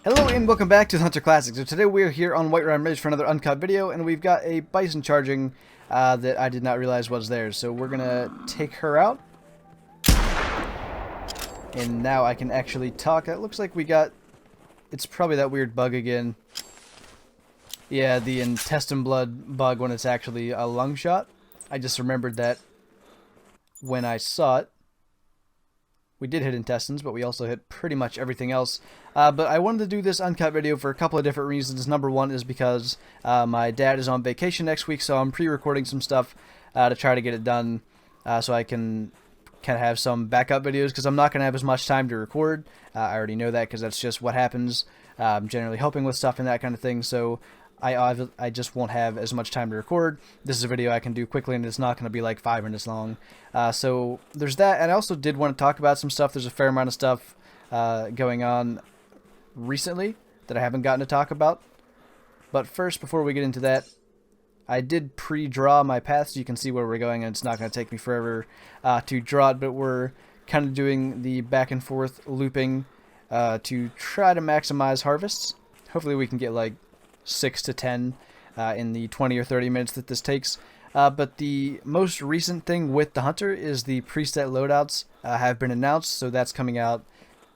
Hello and welcome back to the Hunter Classic. So today we are here on Whiterime Ridge for another Uncut video, and we've got a bison charging that I did not realize was there. So we're gonna take her out, and now I can actually talk. It looks like we got. It's probably that weird bug again. Yeah, the intestine blood bug when it's actually a lung shot. I just remembered that when I saw it. We did hit intestines, but we also hit pretty much everything else. But I wanted to do this uncut video for a couple of different reasons. Number one is because my dad is on vacation next week, so I'm pre-recording some stuff to try to get it done so I can kind of have some backup videos, because I'm not going to have as much time to record. I already know that, because that's just what happens. I'm generally helping with stuff and that kind of thing, so I just won't have as much time to record. This is a video I can do quickly, and it's not going to be like 5 minutes long. So there's that, and I also did want to talk about some stuff. There's a fair amount of stuff going on recently that I haven't gotten to talk about. But first, before we get into that, I did pre-draw my path so you can see where we're going, and it's not going to take me forever to draw it, but we're kind of doing the back and forth looping to try to maximize harvests. Hopefully we can get like 6 to 10 in the 20 or 30 minutes that this takes. But the most recent thing with the Hunter is the preset loadouts have been announced, so that's coming out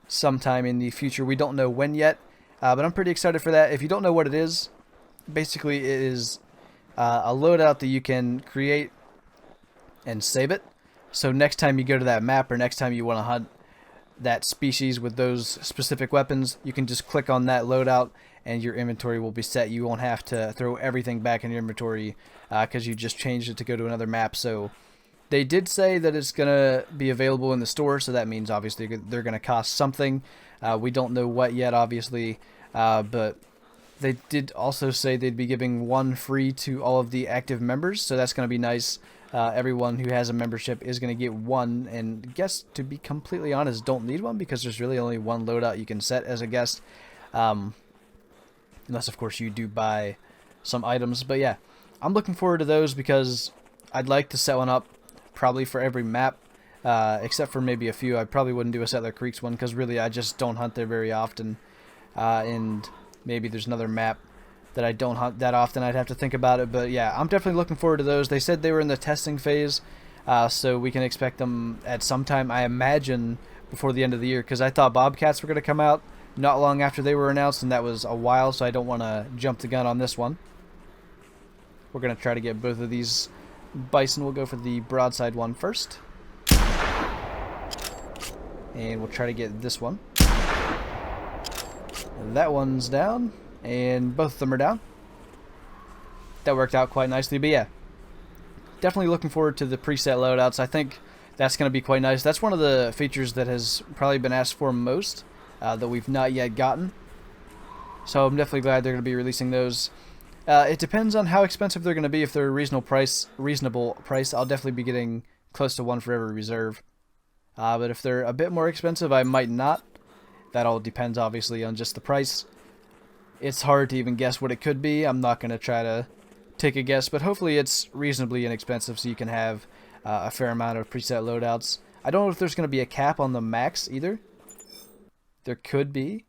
sometime in the future. We don't know when yet, but I'm pretty excited for that. If you don't know what it is, basically it is a loadout that you can create and save it. So next time you go to that map, or next time you want to hunt that species with those specific weapons, you can just click on that loadout and your inventory will be set. You won't have to throw everything back in your inventory because you just changed it to go to another map. So they did say that it's going to be available in the store, so that means obviously they're going to cost something. We don't know what yet, obviously, but they did also say they'd be giving one free to all of the active members, so that's going to be nice. Everyone who has a membership is going to get one, and guests, to be completely honest, don't need one because there's really only one loadout you can set as a guest. Unless, of course, you do buy some items. But yeah, I'm looking forward to those because I'd like to set one up probably for every map, except for maybe a few. I probably wouldn't do a Settler Creeks one because really I just don't hunt there very often. And maybe there's another map that I don't hunt that often. I'd have to think about it. But yeah, I'm definitely looking forward to those. They said they were in the testing phase, so we can expect them at some time, I imagine, before the end of the year, because I thought Bobcats were going to come out not long after they were announced, and that was a while, so I don't want to jump the gun on this one. We're going to try to get both of these bison. We'll go for the broadside one first. And we'll try to get this one. That one's down, and both of them are down. That worked out quite nicely, but yeah. Definitely looking forward to the preset loadouts. I think that's going to be quite nice. That's one of the features that has probably been asked for most, that we've not yet gotten. So I'm definitely glad they're going to be releasing those. It depends on how expensive they're going to be. If they're a reasonable price, I'll definitely be getting close to one for every reserve. But if they're a bit more expensive, I might not. That all depends, obviously, on just the price. It's hard to even guess what it could be. I'm not going to try to take a guess, but hopefully it's reasonably inexpensive so you can have a fair amount of preset loadouts. I don't know if there's going to be a cap on the max either. There could be.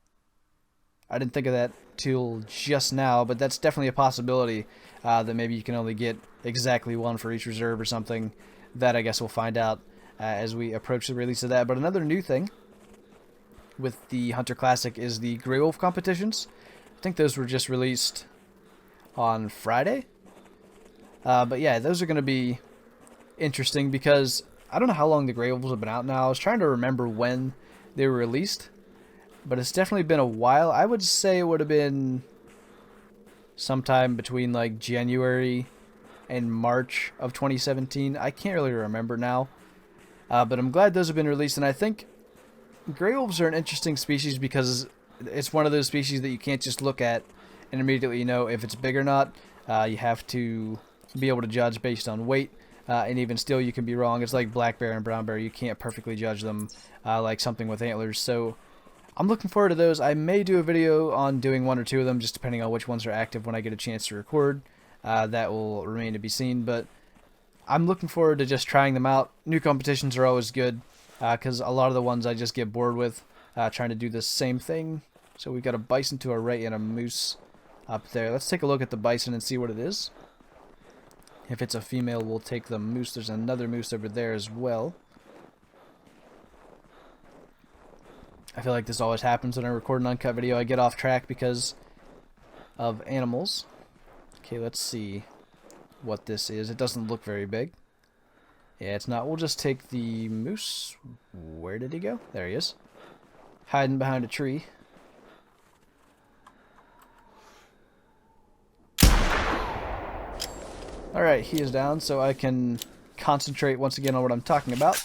I didn't think of that till just now, but that's definitely a possibility, that maybe you can only get exactly one for each reserve or something. That I guess we'll find out as we approach the release of that. But another new thing with the Hunter Classic is the Grey Wolf competitions. I think those were just released on Friday. But yeah, those are going to be interesting because I don't know how long the Grey Wolves have been out now. I was trying to remember when they were released, but it's definitely been a while. I would say it would have been sometime between like January and March of 2017. I can't really remember now, but I'm glad those have been released. And I think Grey Wolves are an interesting species because it's one of those species that you can't just look at and immediately know if it's big or not. You have to be able to judge based on weight, and even still you can be wrong. It's like black bear and brown bear. You can't perfectly judge them like something with antlers. So I'm looking forward to those. I may do a video on doing one or two of them, just depending on which ones are active when I get a chance to record. That will remain to be seen, but I'm looking forward to just trying them out. New competitions are always good, because a lot of the ones I just get bored with, trying to do the same thing So we've got a bison to our right and a moose up there. Let's take a look at the bison and see what it is. If it's a female, we'll take the moose. There's another moose over there as well. I feel like this always happens when I record an uncut video. I get off track because of animals. Okay, let's see what this is. It doesn't look very big. Yeah, it's not. We'll just take the moose. Where did he go? There he is. Hiding behind a tree. Alright, he is down, so I can concentrate once again on what I'm talking about.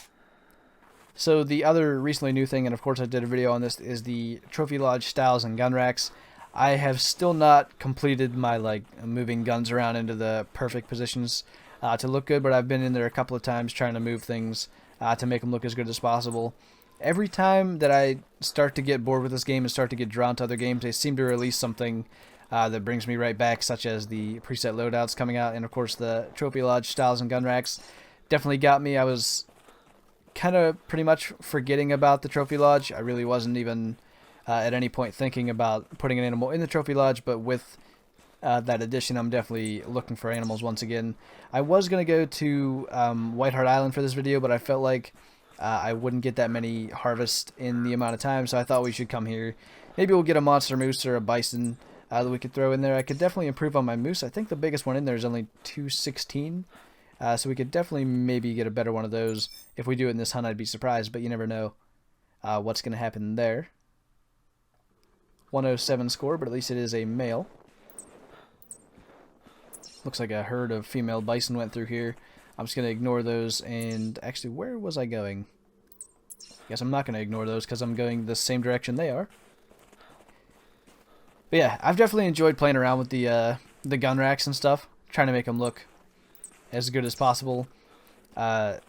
So the other recently new thing, and of course I did a video on this, is the Trophy Lodge styles and gun racks. I have still not completed my moving guns around into the perfect positions to look good, but I've been in there a couple of times trying to move things to make them look as good as possible. Every time that I start to get bored with this game and start to get drawn to other games, they seem to release something that brings me right back, such as the preset loadouts coming out, and of course the Trophy Lodge styles and gun racks definitely got me. I was kind of pretty much forgetting about the Trophy Lodge. I really wasn't even at any point thinking about putting an animal in the Trophy Lodge, but with that addition, I'm definitely looking for animals once again. I was going to go to Whiterime Island for this video, but I felt like I wouldn't get that many harvests in the amount of time, so I thought we should come here. Maybe we'll get a monster moose or a bison that we could throw in there. I could definitely improve on my moose. I think the biggest one in there is only 216, so we could definitely maybe get a better one of those. If we do it in this hunt, I'd be surprised, but you never know what's going to happen there. 107 score, but at least it is a male. Looks like a herd of female bison went through here. I'm just going to ignore those, and actually, where was I going? Guess I'm not going to ignore those because I'm going the same direction they are. But yeah, I've definitely enjoyed playing around with the gun racks and stuff, trying to make them look as good as possible. I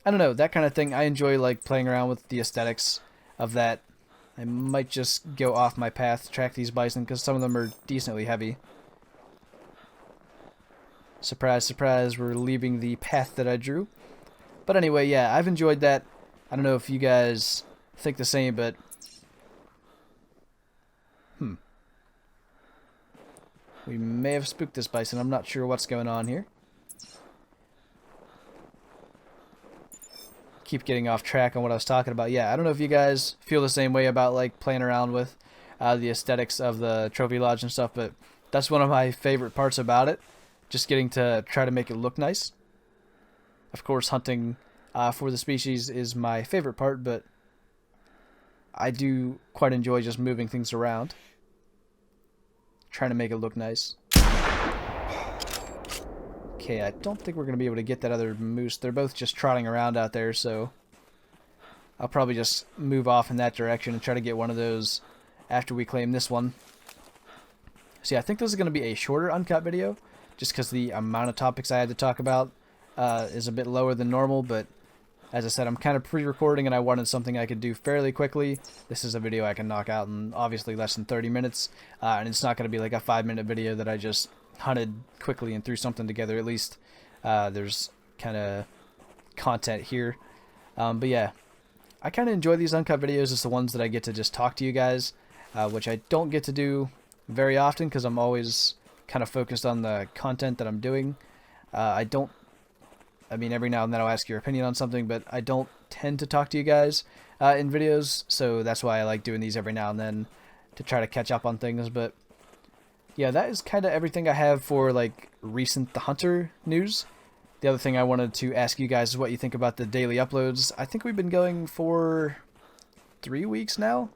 don't know, that kind of thing. I enjoy playing around with the aesthetics of that. I might just go off my path to track these bison because some of them are decently heavy. Surprise, surprise, we're leaving the path that I drew. But anyway, yeah, I've enjoyed that. I don't know if you guys think the same, but we may have spooked this bison. I'm not sure what's going on here. Keep getting off track on what I was talking about. Yeah, I don't know if you guys feel the same way about playing around with the aesthetics of the Trophy Lodge and stuff, but that's one of my favorite parts about it. Just getting to try to make it look nice. Of course, hunting for the species is my favorite part, but I do quite enjoy just moving things around, trying to make it look nice. Okay, I don't think we're going to be able to get that other moose. They're both just trotting around out there, so I'll probably just move off in that direction and try to get one of those after we claim this one. See, I think this is going to be a shorter uncut video, just because the amount of topics I had to talk about is a bit lower than normal, but as I said, I'm kind of pre-recording and I wanted something I could do fairly quickly. This is a video I can knock out in obviously less than 30 minutes, and it's not going to be like a 5-minute video that I just hunted quickly and threw something together. At least there's kind of content here. But yeah, I kind of enjoy these uncut videos. It's the ones that I get to just talk to you guys, which I don't get to do very often because I'm always kind of focused on the content that I'm doing. I mean, every now and then I'll ask your opinion on something, but I don't tend to talk to you guys in videos, so that's why I like doing these every now and then to try to catch up on things. But yeah, that is kind of everything I have for recent theHunter news. The other thing I wanted to ask you guys is what you think about the daily uploads. I think we've been going for 3 weeks now,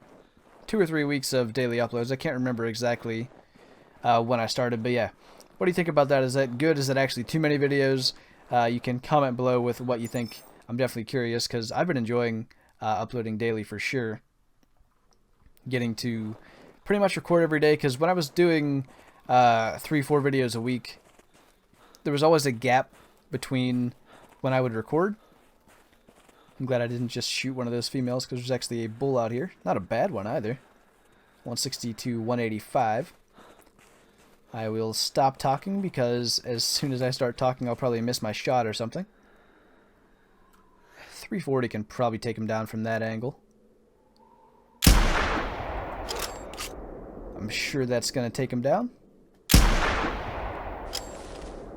2 or 3 weeks of daily uploads. I can't remember exactly when I started, but yeah, what do you think about that? Is that good? Is it actually too many videos? You can comment below with what you think. I'm definitely curious because I've been enjoying uploading daily for sure. Getting to pretty much record every day, because when I was doing 3-4 videos a week, there was always a gap between when I would record. I'm glad I didn't just shoot one of those females because there's actually a bull out here. Not a bad one either. 160 to 185. I will stop talking because as soon as I start talking, I'll probably miss my shot or something. 340 can probably take him down from that angle. I'm sure that's going to take him down.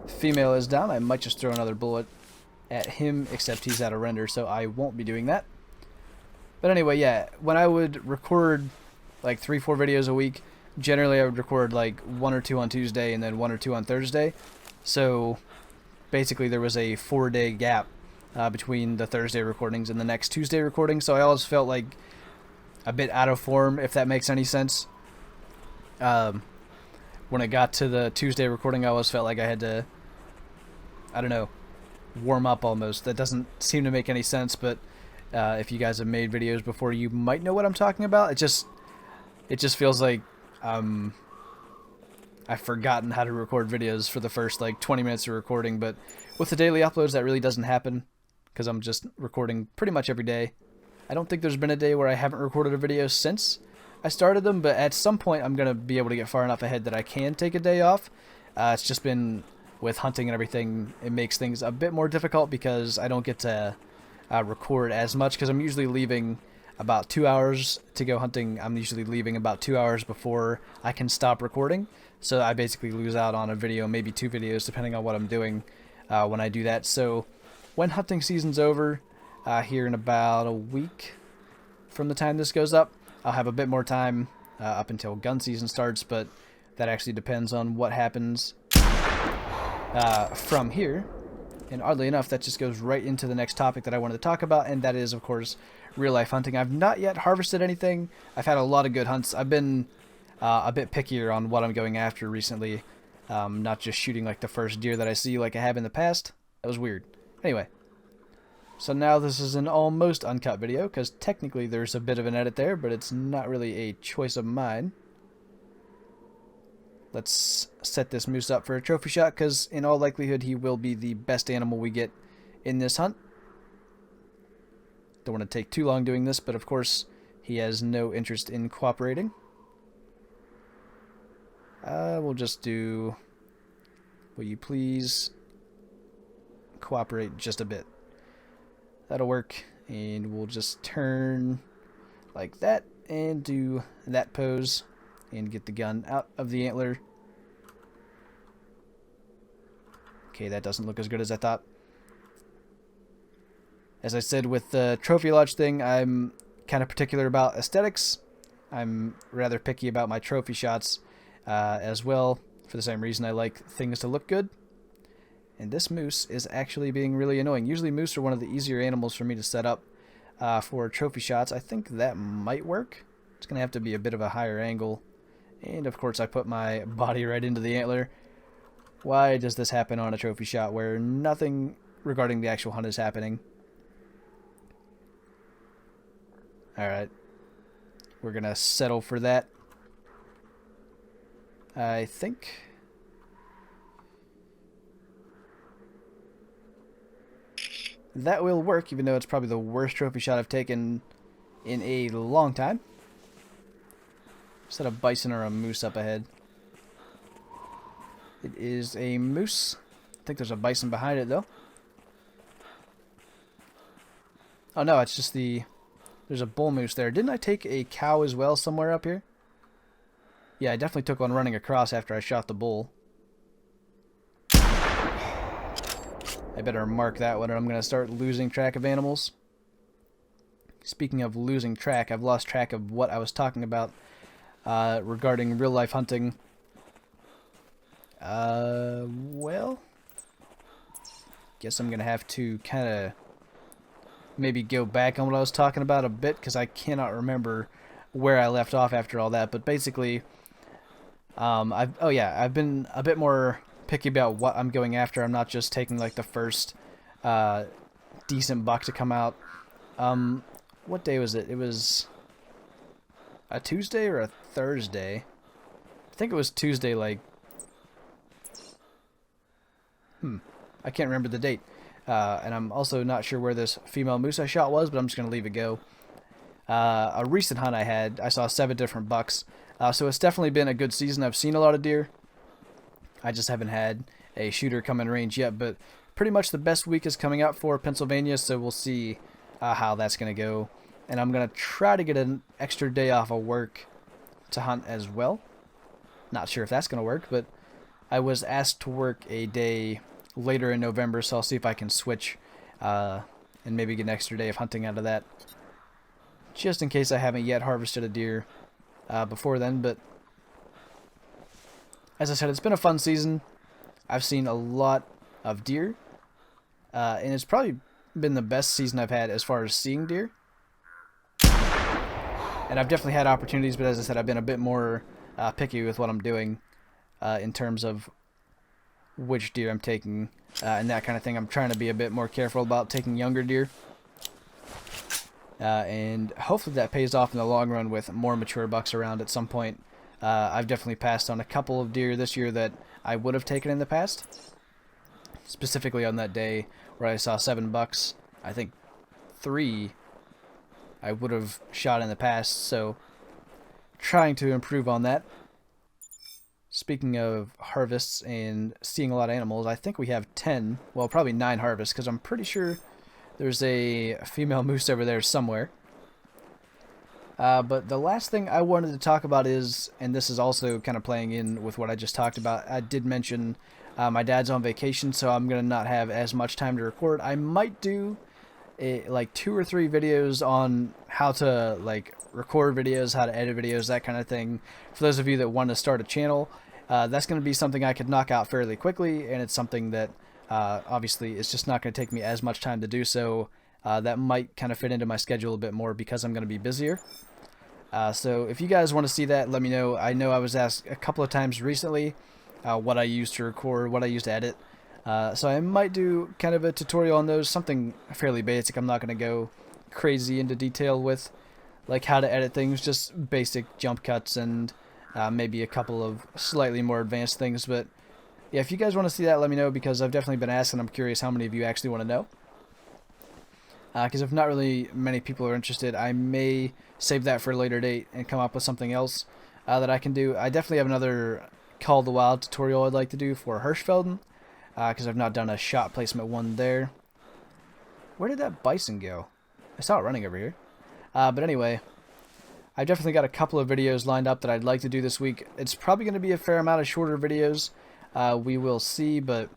Female is down. I might just throw another bullet at him, except he's out of render, so I won't be doing that. But anyway, yeah, when I would record like 3-4 videos a week, generally I would record like 1 or 2 on Tuesday and then 1 or 2 on Thursday. So basically there was a 4-day gap between the Thursday recordings and the next Tuesday recording, so I always felt like a bit out of form, if that makes any sense. When it got to the Tuesday recording, I always felt like I had to, I don't know, warm up almost. That doesn't seem to make any sense, but if you guys have made videos before, you might know what I'm talking about. It just feels like I've forgotten how to record videos for the first like 20 minutes of recording, but with the daily uploads that really doesn't happen because I'm just recording pretty much every day. I don't think there's been a day where I haven't recorded a video since I started them, but at some point I'm going to be able to get far enough ahead that I can take a day off. It's just been with hunting and everything, it makes things a bit more difficult because I don't get to record as much because I'm usually leaving about 2 hours to go hunting. I'm usually leaving about 2 hours before I can stop recording, so I basically lose out on a video, maybe 2 videos, depending on what I'm doing when I do that. So when hunting season's over, here in about a week from the time this goes up, I'll have a bit more time up until gun season starts, but that actually depends on what happens from here. And oddly enough, that just goes right into the next topic that I wanted to talk about, and that is, of course, real-life hunting. I've not yet harvested anything. I've had a lot of good hunts. I've been a bit pickier on what I'm going after recently, not just shooting like the first deer that I see like I have in the past. That was weird. Anyway, so now this is an almost uncut video, because technically there's a bit of an edit there, but it's not really a choice of mine. Let's set this moose up for a trophy shot, because in all likelihood he will be the best animal we get in this hunt. Don't want to take too long doing this, but of course he has no interest in cooperating. We'll just do, will you please cooperate just a bit? That'll work, and we'll just turn like that and do that pose and get the gun out of the antler. Okay, that doesn't look as good as I thought. As I said with the trophy lodge thing, I'm kind of particular about aesthetics. I'm rather picky about my trophy shots as well, for the same reason I like things to look good. And this moose is actually being really annoying. Usually moose are one of the easier animals for me to set up for trophy shots. I think that might work. It's going to have to be a bit of a higher angle. And of course I put my body right into the antler. Why does this happen on a trophy shot where nothing regarding the actual hunt is happening? Alright. We're going to settle for that, I think. That will work, even though it's probably the worst trophy shot I've taken in a long time. Is that a bison or a moose up ahead? It is a moose. I think there's a bison behind it, though. Oh no, it's just there's a bull moose there. Didn't I take a cow as well somewhere up here? Yeah, I definitely took one running across after I shot the bull. I better mark that one, or I'm going to start losing track of animals. Speaking of losing track, I've lost track of what I was talking about regarding real-life hunting. Well, guess I'm going to have to kind of maybe go back on what I was talking about a bit, because I cannot remember where I left off after all that. But basically, I've been a bit more picky about what I'm going after. I'm not just taking like the first decent buck to come out. What day was it? It was a Tuesday or a Thursday? I think it was Tuesday, like... I can't remember the date. And I'm also not sure where this female moose I shot was, but I'm just going to leave it go. A recent hunt I had, I saw 7 different bucks. So it's definitely been a good season. I've seen a lot of deer. I just haven't had a shooter come in range yet, but pretty much the best week is coming up for Pennsylvania, so we'll see how that's going to go. And I'm going to try to get an extra day off of work to hunt as well. Not sure if that's going to work, but I was asked to work a day later in November, so I'll see if I can switch and maybe get an extra day of hunting out of that. Just in case I haven't yet harvested a deer before then, but as I said, it's been a fun season. I've seen a lot of deer, and it's probably been the best season I've had as far as seeing deer. And I've definitely had opportunities, but as I said, I've been a bit more picky with what I'm doing in terms of which deer I'm taking and that kind of thing. I'm trying to be a bit more careful about taking younger deer. And hopefully that pays off in the long run with more mature bucks around at some point. I've definitely passed on a couple of deer this year that I would have taken in the past. Specifically on that day where I saw 7 bucks, I think 3 I would have shot in the past, so trying to improve on that. Speaking of harvests and seeing a lot of animals, I think we have 10, well probably 9 harvests, because I'm pretty sure there's a female moose over there somewhere. But the last thing I wanted to talk about is, and this is also kind of playing in with what I just talked about, I did mention my dad's on vacation, so I'm going to not have as much time to record. I might do like 2 or 3 videos on how to like record videos, how to edit videos, that kind of thing. For those of you that want to start a channel, that's going to be something I could knock out fairly quickly, and it's something that obviously it's just not going to take me as much time to do so. That might kind of fit into my schedule a bit more because I'm going to be busier. So if you guys want to see that, let me know. I know I was asked a couple of times recently what I use to record, what I use to edit. So I might do kind of a tutorial on those, something fairly basic. I'm not going to go crazy into detail with like how to edit things, just basic jump cuts and maybe a couple of slightly more advanced things. But yeah, if you guys want to see that, let me know, because I've definitely been asked and I'm curious how many of you actually want to know. Because if not really many people are interested, I may save that for a later date and come up with something else that I can do. I definitely have another Call of the Wild tutorial I'd like to do for Hirschfelden, because I've not done a shot placement one there. Where did that bison go? I saw it running over here. But anyway, I've definitely got a couple of videos lined up that I'd like to do this week. It's probably going to be a fair amount of shorter videos. We will see, but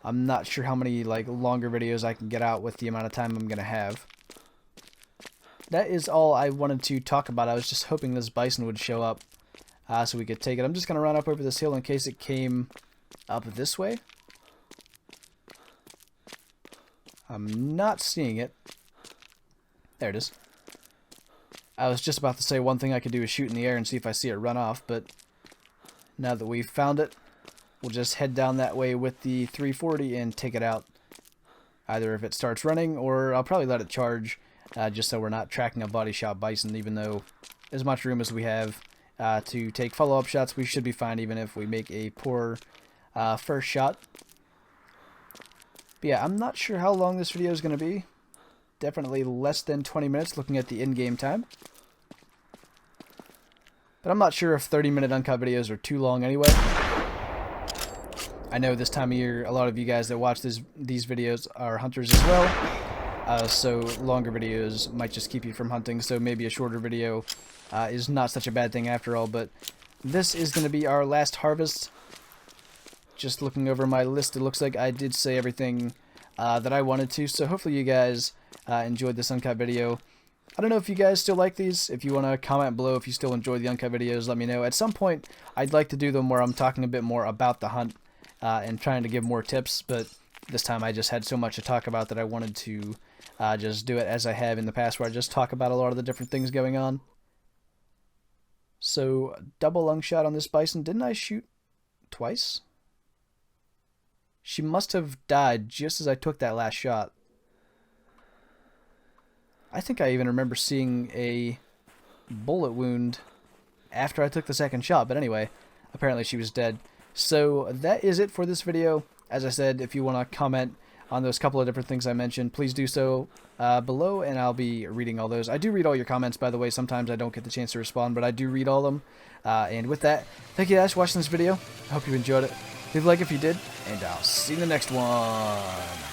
I'm not sure how many like longer videos I can get out with the amount of time I'm going to have. That is all I wanted to talk about. I was just hoping this bison would show up so we could take it. I'm just going to run up over this hill in case it came up this way. I'm not seeing it. There it is. I was just about to say one thing I could do is shoot in the air and see if I see it run off, but now that we've found it, we'll just head down that way with the 340 and take it out. Either if it starts running, or I'll probably let it charge, just so we're not tracking a body shot bison, even though as much room as we have to take follow-up shots, we should be fine even if we make a poor first shot. But yeah, I'm not sure how long this video is going to be. Definitely less than 20 minutes looking at the in-game time. But I'm not sure if 30-minute uncut videos are too long anyway. I know this time of year, a lot of you guys that watch these videos are hunters as well. So longer videos might just keep you from hunting. So maybe a shorter video is not such a bad thing after all. But this is going to be our last harvest. Just looking over my list, it looks like I did say everything that I wanted to. So hopefully you guys enjoyed this uncut video. I don't know if you guys still like these. If you want to comment below if you still enjoy the uncut videos, let me know. At some point, I'd like to do them where I'm talking a bit more about the hunt and trying to give more tips. But this time I just had so much to talk about that I wanted to just do it as I have in the past, where I just talk about a lot of the different things going on. So, double lung shot on this bison. Didn't I shoot twice? She must have died just as I took that last shot. I think I even remember seeing a bullet wound after I took the second shot. But anyway, apparently she was dead. So that is it for this video. As I said, if you want to comment on those couple of different things I mentioned, please do so below, and I'll be reading all those. I do read all your comments, by the way. Sometimes I don't get the chance to respond, but I do read all of them. And with that, thank you guys for watching this video. I hope you enjoyed it. Leave a like if you did, and I'll see you in the next one.